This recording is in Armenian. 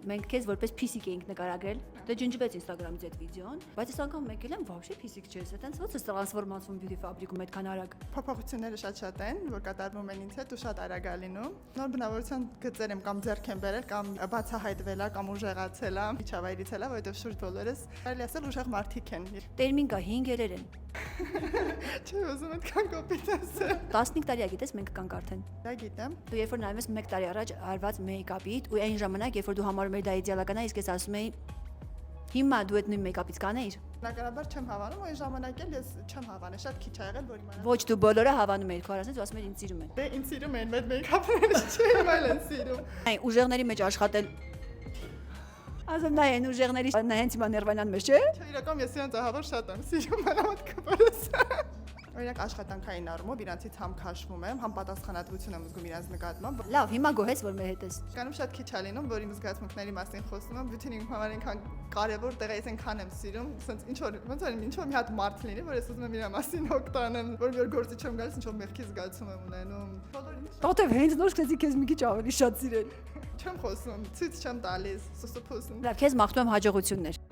մենք քեզ որպես փիսիկ էինք նկարագրել, դե ջնջվեց Instagram-ից այդ վիդեոն, բայց այս անգամ մեկ էլ եմ вообще փիսիկ չես, այտենց ո՞նց է տրանսֆորմացվում բյութի ֆաբրիկում այդքան արագ։ Փոփոխությունները շատ են, որ կատարվում են ինձ հետ ու շատ արագ է լինում։ Նոր բնավորության գծեր եմ կամ ձեռք եմ բերել կամ բացահայտվել է կամ ուժեղացել է, միջավայրից էլ է, որովհետև շուրջ բոլորս կարելի ասել ուժեղ մարդիկ են։ Տերմին կա 5 երերեն։ Չէ, ուզում եմ կոպիտ ասել։ 15 տարի է գիտես մենք կանք արդեն։ Դա գիտեմ։ Դու երբ որ նայում ես 1 տարի առաջ արված մեյքափիդ ու այն ժամանակ երբ որ դու համարում ես դա իդեալական է, իսկ ես ասում եի հիմա դու այդ նույն մեյքափից կանեիր։ Բնականաբար չեմ հավանում, այն ժամանակ էլ ես չեմ հավանել, շատ քիչ ա եղել, որ իմանամ։ Ոչ դու բոլորը հավանում ես, քո հարազատից ու ասում ես ինձ սիրում են։ Դե ինձ սիրում են, մեծ մեյքափները չէ, այլ են սիրում։ Այն ուժեղների մեջ աշխատել։ Ասում նայ այն ուժեղների նայենց հիմա ներվանան մեջ, չէ՞։ Չէ, իրական ես իրանց ահավոր շատ եմ սիրում, մանավանդ օրինակ աշխատանքային առումով իրանցից համ քաշվում եմ, համ պատասխանատվություն եմ զգում իրանց նկատմամբ։ Լավ, հիմա գոհես որ մեր հետ ես։ Կանում շատ քիչ է լինում, որ իմ զգացմունքների մասին խոսում եմ, բյութին իմ համար այնքան կարևոր տեղ է, ես այնքան եմ սիրում, ասենց ինչ որ ոնց որ ինչ որ մի հատ մարդ լինի, որ ես ուզում եմ իր մասին հոգ տանեմ, որ մի օր գործի չեմ գալիս, ինչ որ մեղքի զգացում եմ ունենում։ Բոլորին Որտեվ հենց նոր սկսեցի քեզ մի քիչ ավելի շատ սիրել։ չեմ խոսում, ցույց չեմ տալիս, սուսուփուսում։ Լավ, քեզ մաղթում եմ հաջողություններ։